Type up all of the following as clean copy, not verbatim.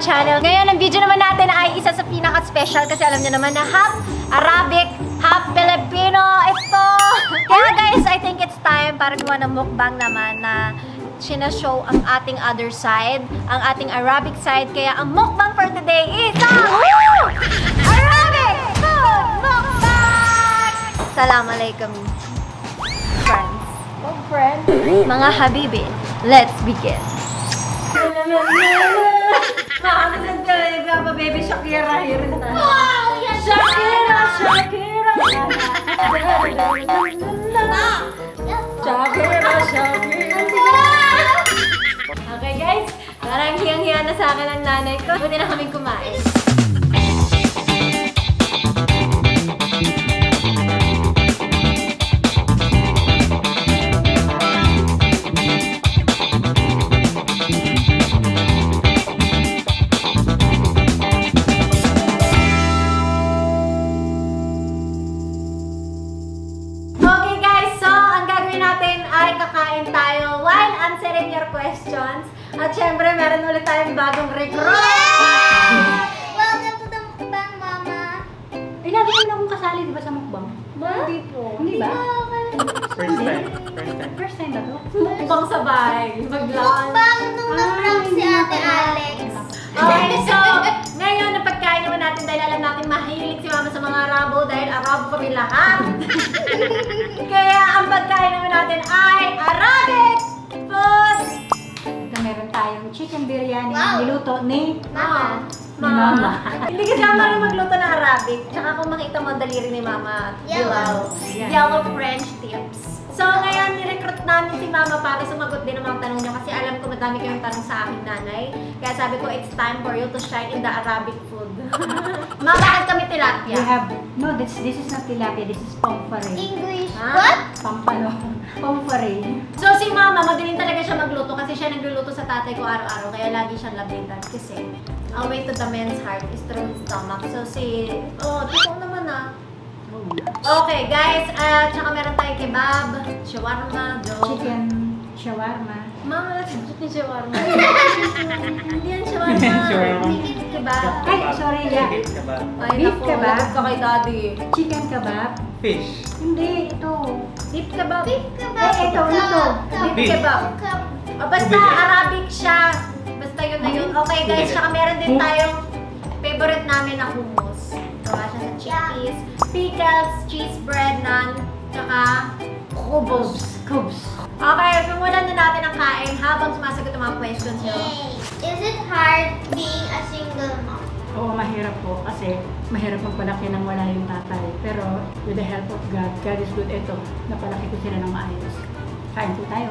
channel. Ngayon, ang video naman natin ay isa sa pinaka-special kasi alam niyo naman na half Arabic, half Filipino ito. Kaya guys, I think it's time para gawa ng mukbang naman na sinashow ang ating other side, ang ating Arabic side. Kaya ang mukbang for today is Arabic food mukbang! Salam alaikum, friends. Oh, friends. Mga habibi, let's begin. Makakamit ka ba, baby Shakira, here na. Shakira, Shakira. Shakira, Shakira. Okay guys, parang hiyang-hiya na sa akin ang nanay ko. Buti na kaming kumain. Kakain tayo while answering your questions. At syempre, meron ulit tayong bagong recruit! Welcome to the mukbang, Mama! Lagi mo na akong kasali, di ba, sa mukbang? Hindi po. Hindi ba? First time. First time ba to? Mukbang sabay. Maglaan. Mukbang nung na-prank si Ate Alex. Okay, so, ngayon, napagkain naman natin dahil alam natin mahilig si Mama sa mga Arabo dahil Arabo kami lahat. Kaya ang pagkain naman natin ay Arabic food! Ito meron tayong chicken biryani Wow. na niluto ni Mama. Mama. Hindi kasi ako marunong magluto ng Arabic. Tsaka kung makita mo, daliri ni Mama. Yellow. Yan. Yellow French tips. So, ngayon, nirecruit namin si Mama para sumagot din ng mga tanong niya kasi alam ko madami kayong tanong sa aking nanay. Kaya sabi ko, it's time for you to shine in the Arabic food. Ma, bakit kami tilapia? We have, no, this is not tilapia, this is pomfare. English. Ha? What? Pampano. Pomfare. So, si Mama, magaling talaga siya magluto kasi siya nagluluto sa tatay ko araw-araw. Kaya lagi siyang labitan kasi a way to the man's heart is through his stomach. So, totoo naman ah. Okay, guys, tsaka meron tayong kebab, shawarma, Chicken shawarma. Mama, let's chicken shawarma. Hindi yan shawarma. Shawarma. Kebab. Ay, sorry, yeah. Beef kebab. Ay, Beef naku, kebab. lagot ka kay daddy. Chicken kebab. Fish. Hindi, ito. Beef kebab. Beef kebab. Eh, ito. Beef Beef. kebab. O, basta Arabic siya. Basta yun na yun. Okay, guys, tsaka meron din tayong favorite namin na hummus. Gawa siya sa chickpeas, pickles, cheese bread, naan, tsaka kubos. Cubes. Okay, simulan na natin ang kain habang sumasagot ang mga questions nyo. Yay! Is it hard being a single mom? Oo, mahirap po kasi mahirap magpalaki nang wala yung tatay. Pero with the help of God, God is good. Ito, napalaki ko sila ng maayos. Kain po tayo.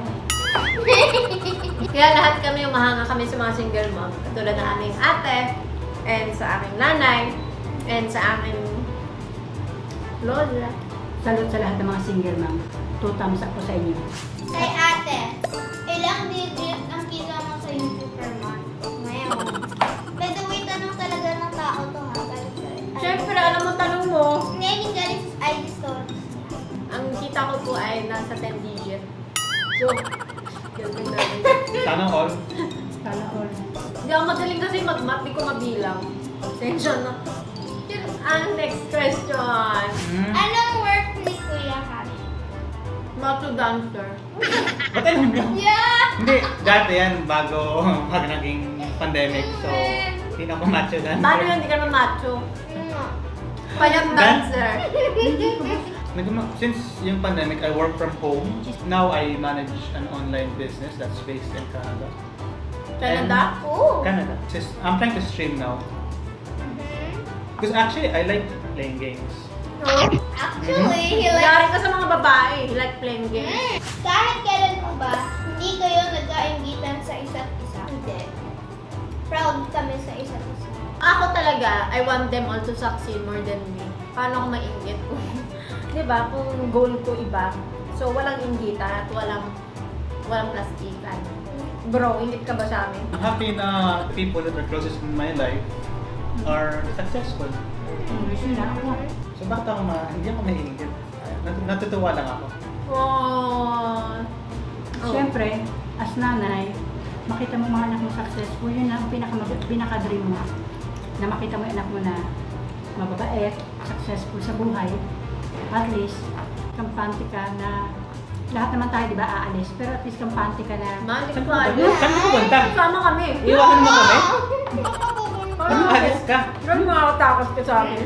Kaya lahat kami umahanga kami sa mga single mom. Katulad ng aming ate, and sa aking nanay, and sa aking lola. Salute sa lahat ng mga single mom. 2 thumbs up po sa inyo. Kay ate, ilang digit ang kita mo sa YouTube per month? Ngayon. By the way, tanong talaga ng tao to ha. Galing. Siyempre, alam mo tanong mo. Ngayon galing sa ID store. Ang kita ko po ay nasa 10 digit. So, ganun na rin. Sana all. Sana all. Hindi ako magaling kasi mag-math, di ko mabilang. Attention na. Ang next question. Anong work ni Kuya Harry? Mato dancer. Ba't alam nyo? Yeah! Hindi, dati yan bago naging pandemic. So, hindi na ako macho dancer. Paano yun? Hindi ka naman macho. Payat dancer. Since yung pandemic, I work from home. Now, I manage an online business that's based in Canada. Canada? Oh! Canada. I'm trying to stream now. Because actually, I like playing games. Actually, he likes... Yari ka sa mga babae. He like playing games. Kahit kailan po ba, hindi kayo nagkaingitan sa isa't isa? Hindi. Proud kami sa isa't isa. Ako talaga, I want them all to succeed more than me. Paano ako mainggit? Diba? Kung goal ko iba. So, walang inggitan at walang plastikan. Bro, ingit ka ba sa amin? I'm happy na people that are closest in my life are successful. English na ako. So bakit ako hindi ako maiingit? Natutuwa lang ako. Oh. Siyempre, as nanay, makita mo mga anak mo successful, yun ang pinaka-dream mo. Na makita mo yung anak mo na mababait, successful sa buhay. At least, kampante ka na lahat naman tayo, di ba, aalis. Pero at least kampante ka na Magic Saan flag. ka pupunta? Sama kami. Iwanan mo kami? Parang Ano, alis ka? Grabe makakatakot ka sa akin.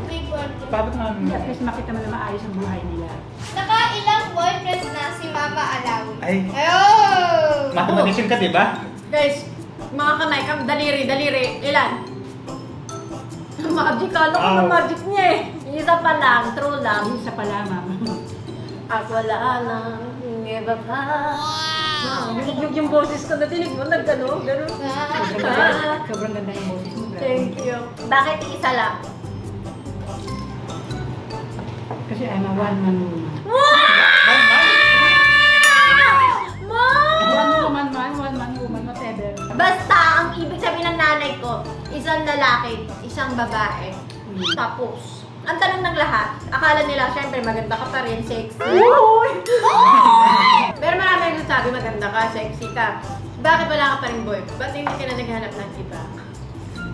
Bakit nga? hindi, at least makita mo na maayos ang buhay nila. Nakailang boyfriend na si Mama Alawi. Ay, Oh! mathematician ka, di ba? Guys, mga kamay, daliri. Ilan? Magic, kala ko na Wow. magic niya eh. Isa pa lang, true lang. Isa pa lamang. At wala lang, iba pa. Yung boses ko na tinig mo, nagano, gano'n. Sobrang ganda yung boses mo. grabe. Thank you. Bakit isa lang? Kasi I'm a one-man woman. One-man woman, whatever. Basta, ang ibig sabihin ng nanay ko, isang lalaki, isang babae. Tapos, ang tanong ng lahat, akala nila, syempre, maganda ka pa rin, sexy. Pero marami yung nagsasabi, maganda ka, sexy ka. Bakit wala ka pa rin boy? Ba't hindi ka na naghanap ng iba?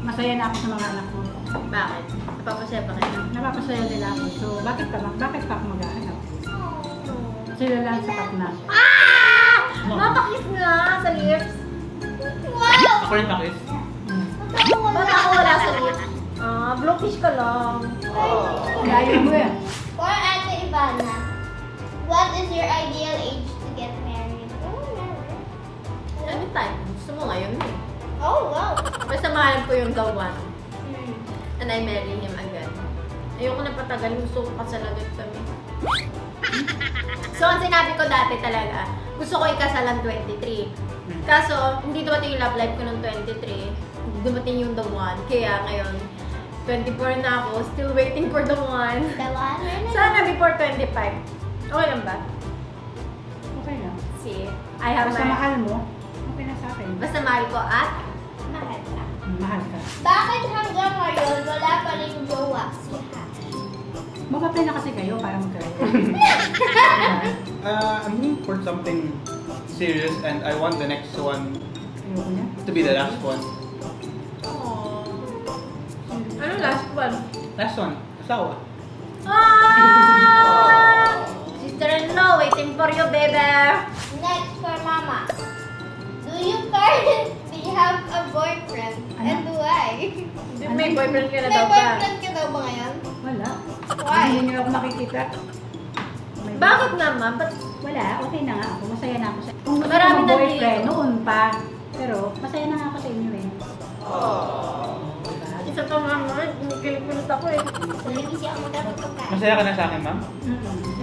Masaya na ako sa mga anak mo. Bakit? Napapasaya pa kayo? Napapasaya nila ako. So, bakit pa ako maghahanap? Sila lang sapat na. Mapakis nga sa lips. Wow! Ako rin makis. Ba't ako wala sa lips? Blowfish ka lang. Layo mo yan. For Ate Ivana, what is your ideal age to get married? Oh, never. Anytime. Gusto mo ngayon eh. Oh, wow. Basta mahal ko yung the one. And I marry him agad. Ayoko na patagal. Gusto ko kasalagat kami. So, ang sinabi ko dati talaga, gusto ko ikasalan 23. Kaso, hindi dumating yung love life ko ng 23. Dumating yung the one. Kaya ngayon, 24 na ako. Still waiting for the one. The one? Sana before 25. Okay lang ba? Okay lang. See, I have Basta my... mahal mo, okay na sa akin. Basta mahal ko at... Mahal ka. Mahal ka. Bakit hanggang ngayon wala pa rin jowa si Ha? Mag-apply na kasi kayo para magkaroon. I'm looking for something serious and I want the next one Ayoko na. to be the last one. Ano last one? Last one, asawa. Sister-in-law, waiting for you, baby. Next for Mama. Do you currently have a boyfriend? And why? May boyfriend ka na May daw ba? boyfriend ka daw ba ngayon? Wala. Why? Hindi niyo ako makikita. May- Bakit nga, ma'am? Ba't Wala, okay na nga ako. Masaya na ako sa... Kung gusto Marami ko na boyfriend, dito. noon pa. Pero, masaya na nga ako sa inyo eh. isa pa, ma'am? Kinikilit ako eh. Nalibisi ako magkaroon ko ka. Masaya ka na sa akin, ma'am?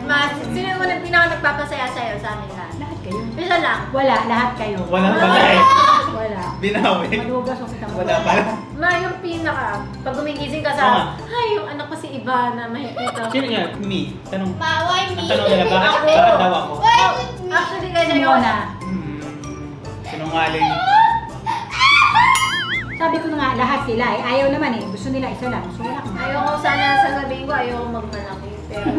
Mas, sino mo na pinaka nagpapasaya sa'yo sa amin lahat? Lahat kayo. Isa lang. Wala, lahat kayo. Wala pala eh. Wala. Binawi. Malugas o kita mo. Wala pala. Ma, yung pinaka, pag gumigising ka Ah. sa, ay, yung anak ko si Ivana, makikita. Sino yan? Me. Tanong. Ma, why me? Ang tanong nila, bakit Ako. bakit daw ako? Why with me? Actually, guys, ayoko. Simona. Sinungaling. Sabi ko na nga, lahat sila eh. Ayaw naman eh. Gusto nila isa lang. So, wala kang Ayoko sana sasabihin ko, ayoko magmalaki. Pero,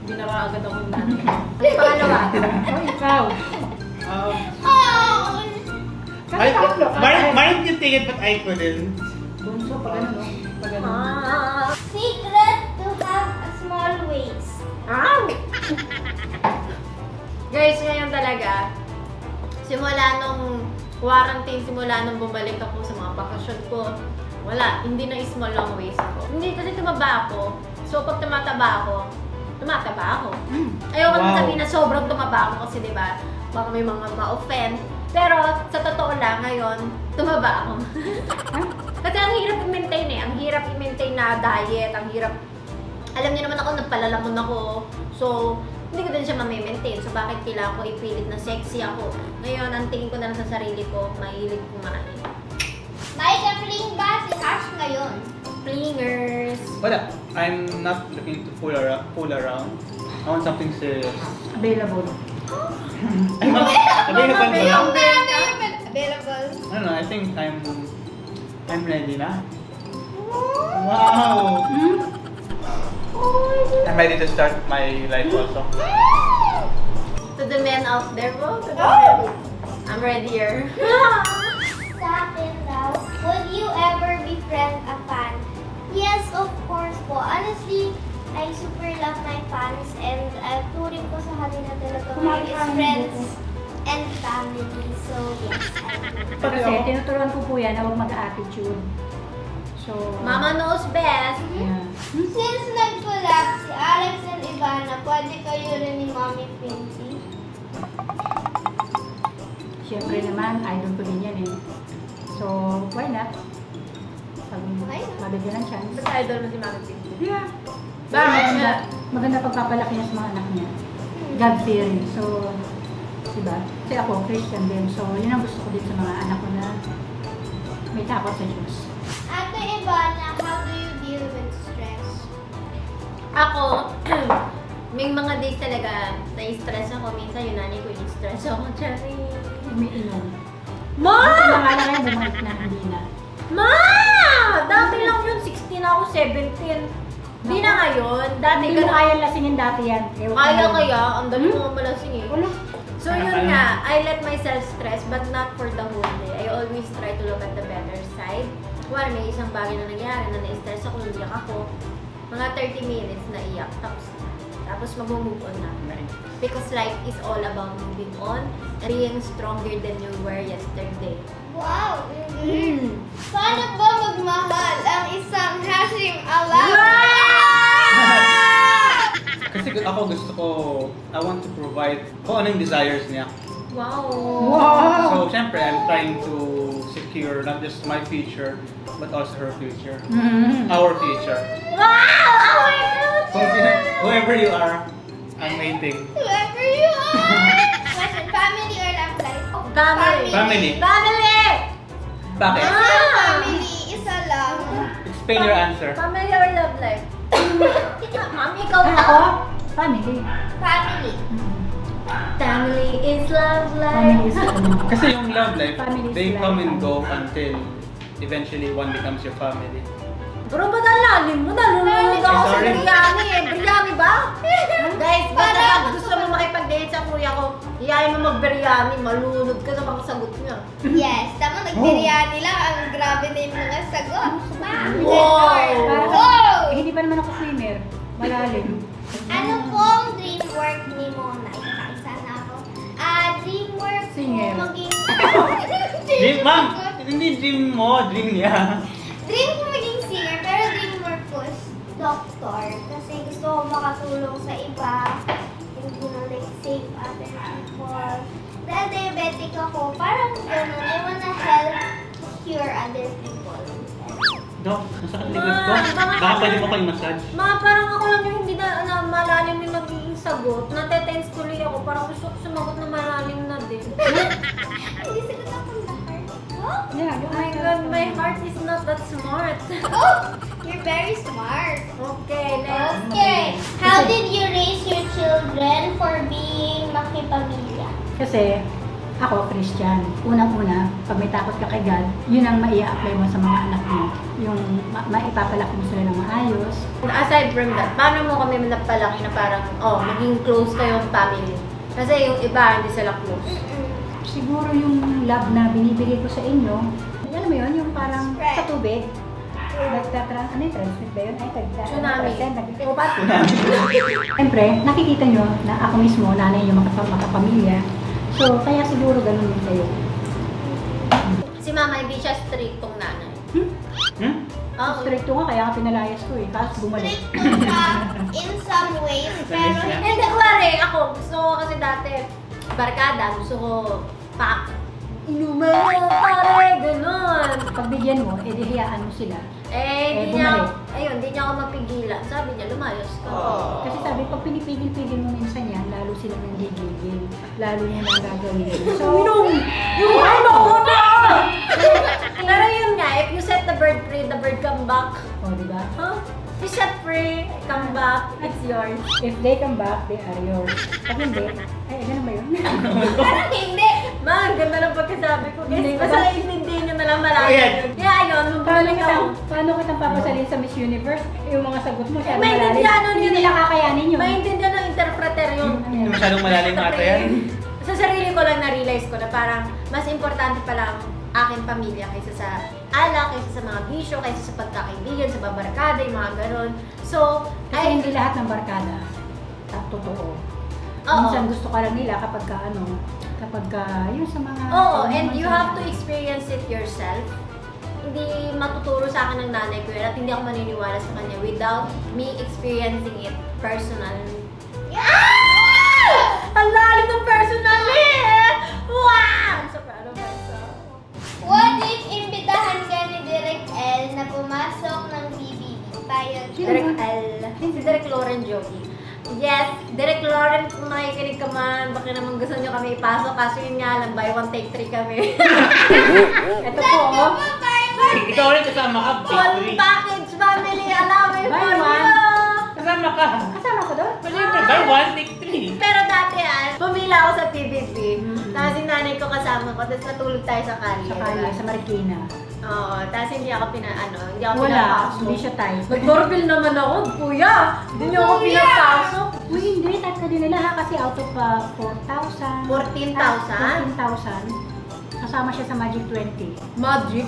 hindi na agad ako dati. Ang pangalawa. Oh, ikaw. Oh! Kasi tatlo. Mine can take it but I couldn't. Bunso, pag ano, no? Pag ano. Secret to have a small waist. Guys, ngayon talaga, simula nung quarantine, simula nung bumalik ako sa mga bakasyon ko, wala, hindi na small long waist ako. Hindi kasi tumaba ako. So, pag tumataba ako, Ayoko na Wow. sabihin na sobrang tumaba ako kasi di ba, baka may mga ma-offend. Pero sa totoo lang, ngayon, tumaba ako. Kasi ang hirap i-maintain eh. Ang hirap i-maintain na diet. Ang hirap... Alam niyo naman ako, nagpalalamon ako. So, hindi ko din siya ma-maintain. So, bakit kailangan ko ipilit na sexy ako? Ngayon, ang tingin ko na lang sa sarili ko, mahilig kumain. May ka-fling ba si Ash ngayon? Flingers! Wala. I'm not looking to fool around. I want something serious. Available. I'm not available ba? Available. I don't know, I think I'm ready na. Wow! I'm ready to start my life also. To the men out there, bro. To the men. I'm ready here. fans and turing ko sa kanila talaga Kumakain is din friends po. and family. So, yes, Kasi tinuturuan ko po yan na huwag mag-attitude. So, Mama knows best. yeah. Since nag-collab si Alex and Ivana, pwede kayo rin ni Mommy Pinky. Siyempre naman, idol ko din yan eh. So, why not? Pag Why not? mabigyan ng chance. Basta idol mo si Mami Pinky. Yeah. Bakit? Maganda pagpapalaki niya sa mga anak niya. God-fearing. So, diba? Kasi ako, Christian din. So, yun ang gusto ko din sa mga anak ko na may takot sa Diyos. Ate Ivana, how do you deal with stress? Ako, may mga days talaga na-stress ako. Minsan yung nanay ko in-stress ako. Cherry. Umiinom. Ma! Buti na nga lang ngayon, bumalik na, hindi na. Ma! Dati lang yun. 16 ako, 17. Hindi na ngayon. Dati Hindi mo ganun. kaya lasingin dati yan. Ewan ko Kaya ngayon. kaya. Ang dami mo malasing eh. Wala. So yun nga, I let myself stress but not for the whole day. I always try to look at the better side. Well, may isang bagay na nangyari na na-stress ako, naiyak ako. Mga 30 minutes na iyak. Tapos mag-move on na. Because life is all about moving on and being stronger than you were yesterday. Wow! Paano ba magmahal ang isang Hashim Alam? Kasi ako gusto ko, I want to provide kung ano yung desires niya. Wow! Wow! So, syempre, I'm trying to secure not just my future, but also her future. Mm. Our future. Wow! Oh my God! Kung whoever you are, I'm waiting. Whoever you are! Question, family or love life? Family! Family. Family! Bakit? Family, isa lang. Explain your answer. Family or love life? Mami, ikaw Ako, ako? family. Family. Mm. Family is love Family is life. Kasi yung love life, Family is they life. come and go until eventually one becomes your family. Pero ba't ang lalim mo? Nalulunod ako sa Sorry. biryani eh. Biryani ba? Guys, basta pag gusto mo makipag-date sa kuya ko, iyayin mo mag-biryani, malunod ka sa mga sagot niya. Yes, tama, nag-biryani lang. Ang grabe na yung mga sagot. Wow! Wow! Eh, hindi pa naman ako swimmer. Malalim. Ano pong dream work ni Mona? Isa na ako. Dream work ko Singer. maging... Dream, ma'am! Hindi dream mo, dream niya. Dream ko maging singer, pero dream work ko is doctor. Kasi gusto ko makatulong sa iba. Hindi na like save other people. Dahil diabetic ako, parang ganun. I wanna help cure other people. Dok, masakit likod ko. Baka pwede mo kayo massage. Mga parang ako lang yung hindi na malalim yung nagiging sagot. Natetense tuloy ako. Parang gusto ko sumagot na malalim na din. Hindi sagot ako na heart. Oh? Yeah, Oh my God, my heart is not that smart. Oh! You're very smart. Okay, next. Okay. How did you raise your children for being makipamilya? Kasi ako, Christian. Unang-una, pag may takot ka kay God, yun ang maia-apply mo sa mga anak mo. Yung maipapalaki mo sila ng maayos. Aside from that, paano mo kami napalaki na parang, maging close kayong family? Kasi yung iba, hindi sila close. Siguro yung love na binibigay ko sa inyo, alam mo yun, yung parang Spread. sa tubig. Ano yung transmit ba yun? Ay, Tsunami. Upat. Siyempre, nakikita nyo na ako mismo, nanay yung makapamilya. So, kaya siguro ganun din kayo. Si mama, hindi siya striktong nanay. Hmm? Oh, Stricto nga, kaya ka pinalayas ko eh. Tapos bumalik. Stricto ka in some ways, pero Sabi niya. hindi, kuwari, ako, gusto ko kasi dati, barkada, gusto ko, inuman, pare, ganun. Pagbigyan mo, hiyaan mo sila. Hindi niya, bumalik. ayun, hindi niya ako mapigilan. Sabi niya, lumayos ka. Kasi sabi, pag pinipigil-pigil mo minsan yan, lalo silang nanggigigil. Lalo niya nang gagawin yun. So, Yung ano ko na! Pero yun nga, if you set the bird free, the bird come back. oh, di ba? Huh? You set free, come back, it's yours. If they come back, they are yours. Pag hindi, ay, ganun ba yun? parang hindi. Ma, ang ganda ng pagkasabi ko. Hindi Guys, ko basta ba- intindihin nyo na lang malalim. Ayan. Kaya ayun, mabalik ako. Paano kitang papasalin sa Miss Universe? Yung mga sagot mo, siya maintindihan nun Hindi yun nila eh. kakayanin yun. Maintindihan ng interpreter yun. Hindi masyadong malalim ata yan. Sa sarili ko lang na-realize ko na parang mas importante pa lang aking pamilya kaysa sa alak, kaysa sa mga bisyo, kaysa sa pagkakaibigan, sa babarkada, yung mga ganon. So, Kasi hindi lahat ng barkada totoo. Oo. Minsan gusto ka lang nila kapag yun sa mga... Oo, and you have to experience it yourself. Hindi matuturo sa akin ng nanay ko yun at hindi ako maniniwala sa kanya without me experiencing it personally. Ang lalim ng personally! Wow! So, proud of myself. What if imbitahan ka ni Direk L na pumasok ng BBB? Payag Direk L. Si Direk Lauren Jogi. Yes, Direk Lauren, kung nakikinig ka man, baka naman gusto nyo kami ipasok. Kaso yun nga lang, buy one, take three kami. Ito po, Ikaw rin kasama ka, Full Victory. package family, alam mo Buy for one. you. Kasama ka. kasama ko doon. Siyempre, buy one, take three. Pero dati pumila ako sa PBB. Mm. Tapos yung nanay ko kasama ko, tapos natulog tayo sa kalye. Sa kanya, sa Marikina. Oo, tapos hindi ako hindi ako Wala, pinapasok. hindi siya tayo. Nag-doorbell naman ako, kuya. Hindi niyo ako pinapasok. Uy, hindi. Type ka din nila ha kasi out of 4,000. 14,000? 14,000. Kasama siya sa Magic 20. Magic.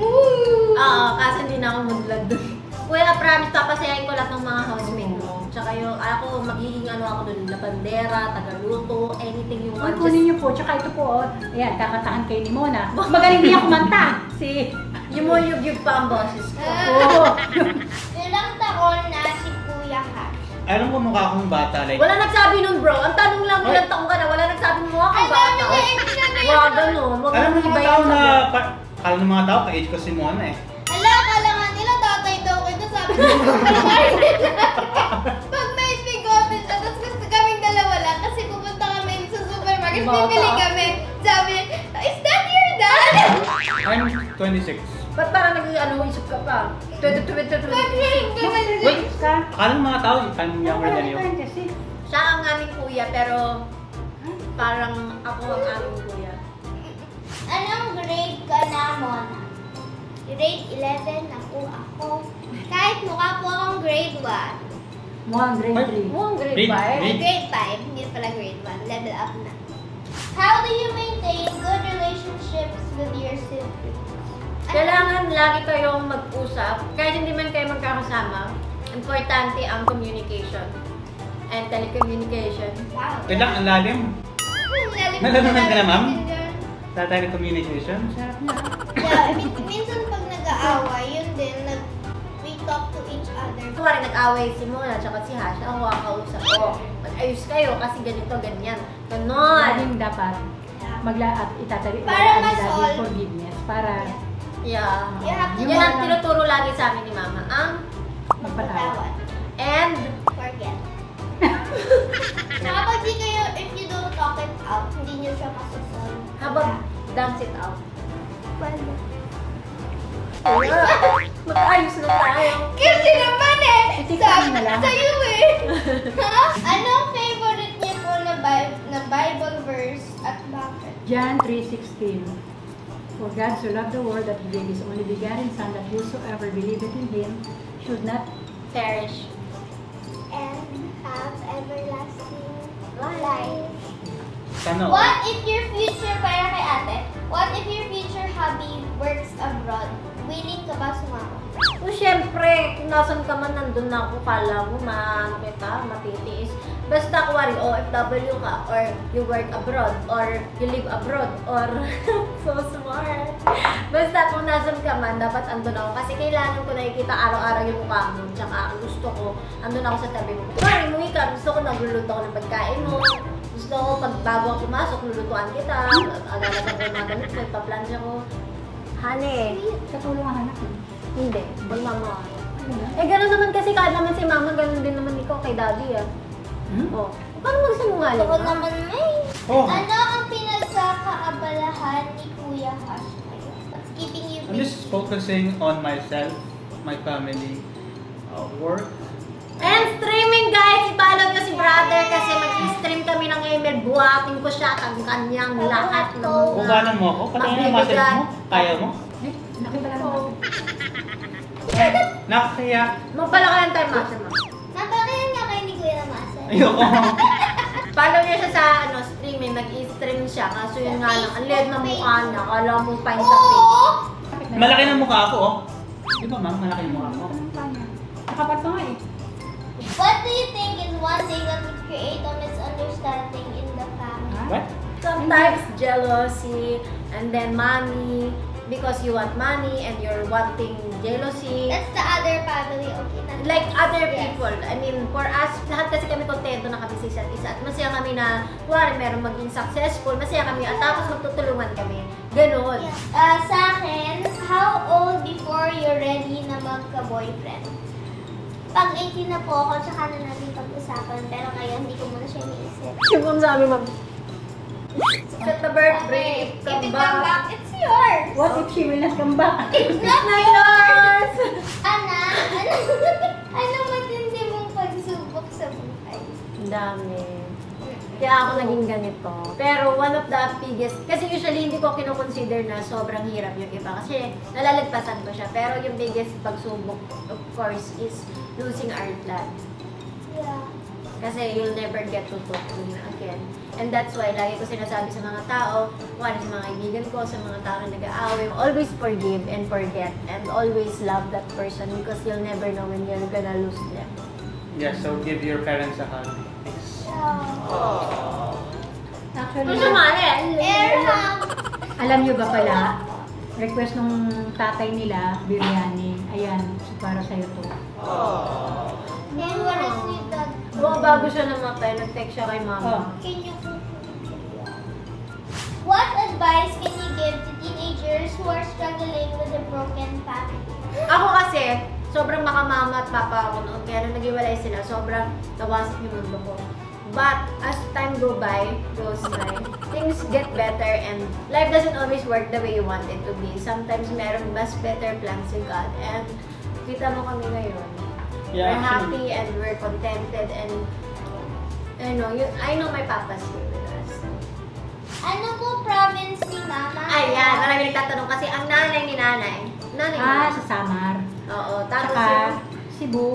Oo, kasi hindi na ako mag-vlog doon. Kuya, promise, papasayain ko lahat ng mga housemate mo. Tsaka yung, ako, magiging ako doon, labandera, tagaluto, anything you Uy, want. kunin niyo po. Tsaka ito po, ayan, kakatahan kayo ni Mona. Magaling din ako kumanta. Yumuyug-yug pa ang boses ko. Oo. Ilang taon na si Kuya Hash? Alam ko mukha akong bata, like, Wala nagsabi nun, bro. Ang tanong lang, ilang taong ka na, wala nagsabi mo kang Ang dami bata. na extra Wag ganun. Wag alam mo mong mga iba tao yung na, sagot. akala ng mga tao, ka-age ko si Mona eh. Ala, akala nga nila tatay daw kita. Sabi ko, pag may bigote siya, tapos gusto kaming dalawa lang kasi pupunta kami sa supermarket, Bata. bibili kami. Sabi, is that your dad? I'm 26. Ba't parang isip ka pa? 20. Wait, akala ng mga tao, I'm younger than you. Siya ang aming kuya, pero parang ako ang aming kuya. Anong grade ka na, Mona? Grade 11 ako. Kahit mukha po akong grade 1. Mukhang grade 3. Mo ang grade Grade- 5? grade- Grade 5, hindi pala grade 1. Level up na. How do you maintain good relationships with your siblings? Kailangan lagi kayong mag-usap. Kahit hindi man kayo magkakasama, importante ang communication and telecommunication. Wow. Kailang ang lalim. Nalalaman ka na, ma'am? Tatay ng communication. Sarap na. Yeah, minsan pag nag-aaway, yun din, we talk to each other. Kuwari nag-away si Mona at si Hash, ako ang kausap ko. Mag-ayos kayo kasi ganito, ganyan. Ganon. Laging dapat at itatabi Para lagi ma-solve. forgiveness para Yeah. You have to Yan ang tinuturo lagi sa amin ni Mama. Ang magpatawad. and Forget. Saka pag di kayo, if you don't talk it out, hindi nyo siya masasolve. how about dance it out? Well, Mag-ayos na tayo. kasi naman eh! Itikman na lang. Sa'yo eh! Ha? Anong favorite niyo po na Bible verse at bakit? John 3:16. For God so loved the world that he gave his only begotten Son, that whosoever believeth in him should not Perish. And have everlasting life. Sana all. What if your future, para kay ate, what if your future hubby works abroad? Willing ka ba sumama? O syempre, kung nasan ka man, nandun na ako. Kala mo, matitiis. Basta kuwari, OFW ka, or you work abroad, or you live abroad, or so smart. Basta kung nasan ka man, dapat andun ako. Kasi kailangan ko nakikita araw-araw yung mukha mo. Tsaka gusto ko, andun ako sa tabi mo. Kuwari, umuwi ka, gusto ko nagluluto ako ng pagkain mo. Gusto ko, pag bago ako pumasok, lulutuan kita. Agalagan ko yung mga damit ko, ipaplansya ko. Honey, katulong ang anak mo. hindi. Pag mama. Ano na? Eh, gano'n naman kasi kahit naman si mama, gano'n din naman ikaw kay daddy ah. Oh. Paano magsinungaling Ako ka? naman may. Oh. Ano ang pinagkakaabalahan ni Kuya Hash ngayon? What's keeping you I'm just focusing on myself, my family, work. And streaming guys! I-follow nyo si brother kasi mag-stream kami ng email. Buhatin ko siya at ang kanyang lahat ng mga... Bukanan mo ako? Pati yung message mo? Kaya mo? Eh, nakita lang naman. Nakakaya. Magpala ka ng time master mo. Napakayan nga kayo ni Kuya Ramasa. Ayoko. Follow nyo siya sa streaming. Nag-stream siya. Kaso yun nga lang, ang liit na mukha niya. Kala mo fine sa page. Oo! Malaki ng mukha ako, oh. Di ba, ma'am? Malaki ng mukha ko. Nakapat pa nga eh. What do you think is one thing that would create a misunderstanding in the family? What? Sometimes jealousy, and then money, because you want money and you're wanting jealousy. That's the other family, okay? Not Like other Yes. people. I mean, for us, lahat kasi kami kontento na kami sa isa't isa. At masaya kami na, kuwari, meron maging successful, masaya kami, at tapos magtutulungan kami. Ganon. Yeah. Sa akin, how old before you're ready na magka-boyfriend? Pag 18 na po ako, tsaka na natin pag-usapan. Pero ngayon, hindi ko muna siya iniisip. Yung kung sabi, ma'am, set the birthday, If it come back, it's yours. What if she will not come back? It's not yours! Ana, ano matindi mong pagsubok sa buhay? Ang dami. Kaya ako naging ganito. Pero one of the biggest, kasi usually hindi ko kinoconsider na sobrang hirap yung iba. Kasi nalalagpasan ko siya. Pero yung biggest pagsubok, of course, is losing our dad. Yeah. Kasi you'll never get to talk to him again. And that's why, lagi ko sinasabi sa mga tao, one sa mga kaibigan ko, sa mga tao na nag-aaway, always forgive and forget and always love that person because you'll never know when you're gonna lose them. Yeah, so give your parents a hug. Actually, Air hug. alam nyo ba pala, request nung tatay nila, biryani. Ayan, so para sa'yo to. And what is with that? Bago siya namatay, nag-text siya kay mama. Can you What advice can you give to teenagers who are struggling with a broken family? Ako kasi, sobrang makamama at papa ako noon. Kaya nung naghiwalay sila, sobrang nawasak yung mundo ko. But as time goes by, things get better and life doesn't always work the way you want it to be. Sometimes meron mas better plans si God. And kita mo kami ngayon. Yeah, We're happy actually. and we're contented and I know my papa's here with us. Ano po province ni Mama? Ayan, marami nagtatanong kasi ang nanay ni nanay. Nanay Ah, mo. sa Samar. Oo, tapos Tsaka yung... Cebu.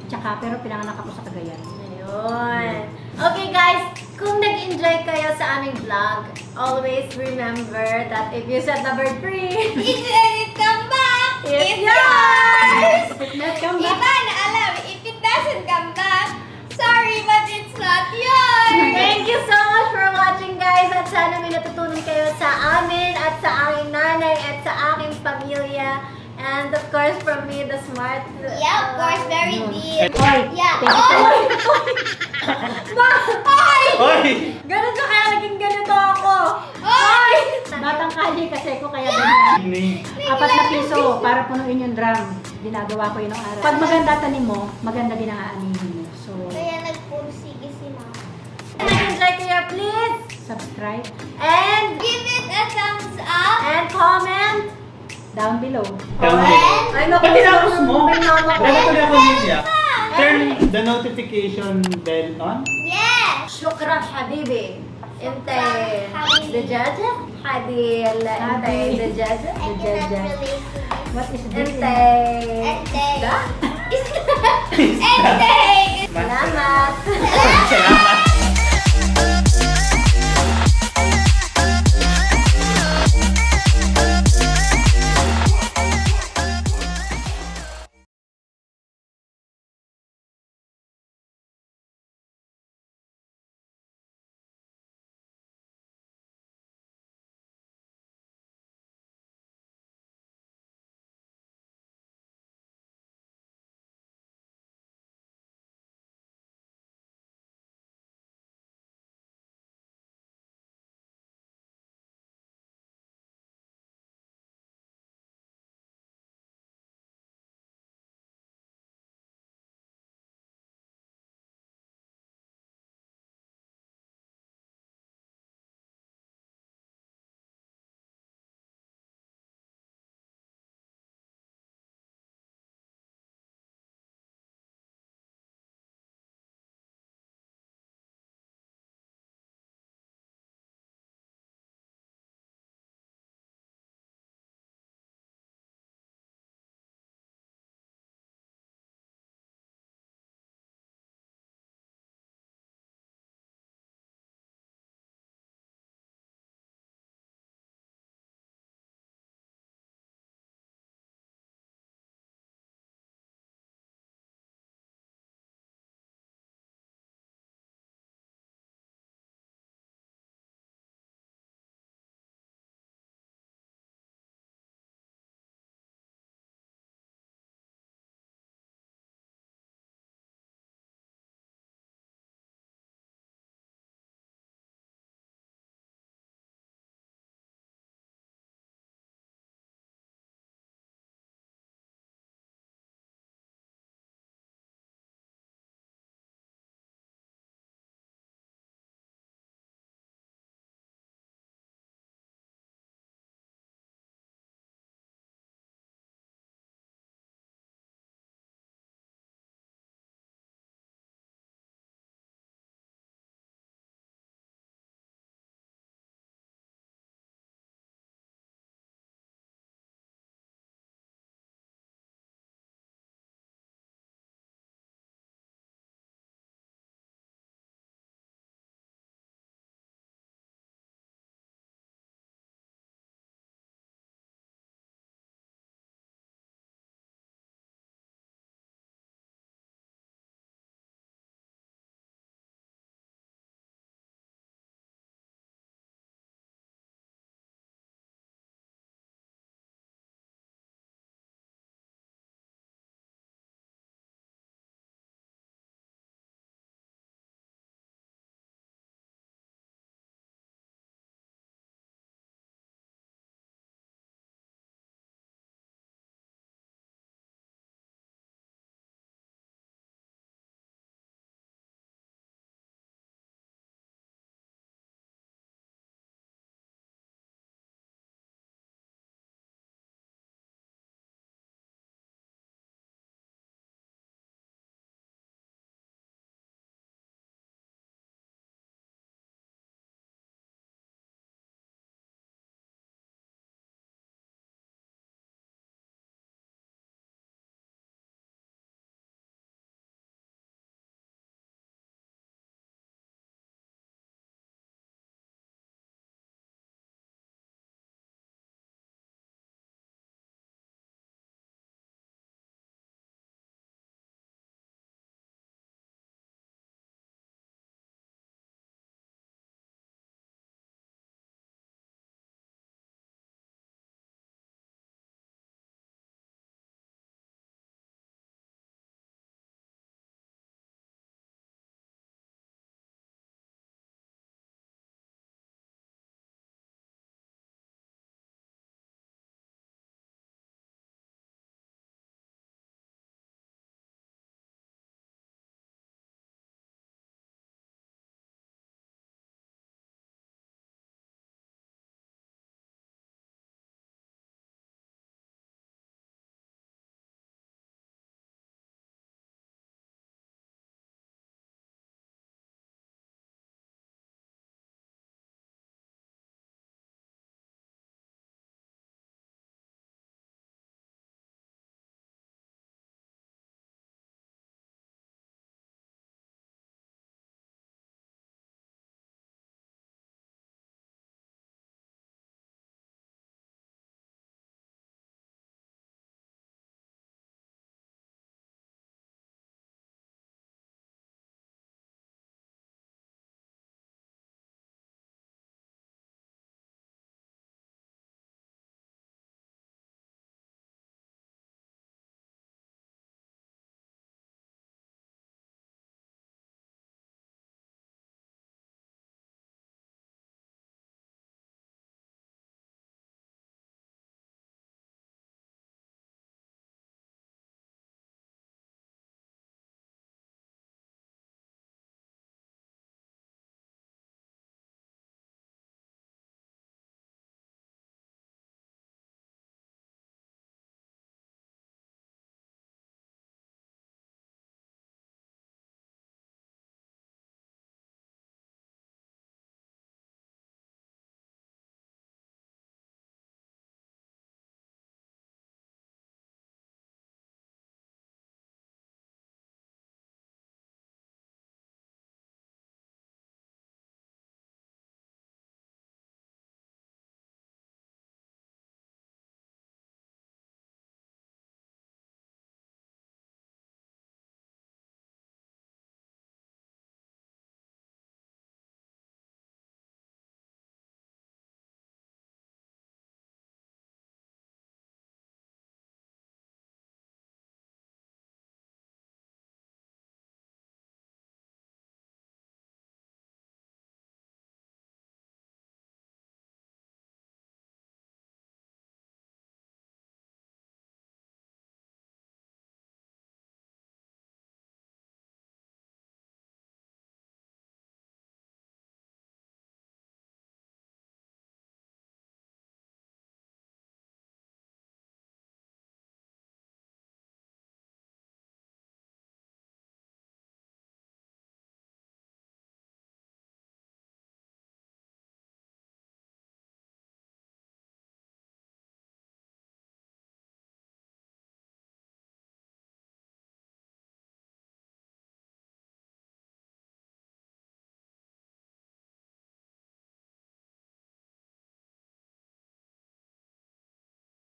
Tsaka, pero pinanganak ako sa Cagayan. Ayun. Okay guys, kung nag-enjoy kayo sa aming vlog, always remember that if you set the bird free, If it come back, it's it's yours! If not come Iba back, na alam, if it doesn't come back, sorry but it's not yours! Thank you so much for watching guys at sana may natutunan kayo sa amin at sa aking nanay at sa aking pamilya. And of course from me, the smart. Yeah, of course, very deep. Oy, Yeah. thank you so much. Hoy! Oy! Ganun ka kaya naging ganito ako. Hoy! Batang kali kasi ko kaya ganyan. Ini. 4 na piso para punuin yung drum. Ginagawa ko yun ng araw. Pag maganda tanim mo, maganda din ang aanihin mo. So, Kaya nagpursige si Mama. Kung nag-enjoy kayo, please. subscribe And Give it a thumbs up. comment. down below. Ay, naku, Pag tinapos mo, may mama ko. dapat ko na pamilya. Turn the notification bell on. Yes! شكرا حبيبي انت حبيبي. دجاجة حديل انت حبيبي. دجاجة I cannot دجاجة relate to this. What is this? انت Ente. ده Ente! سلامات Salamat!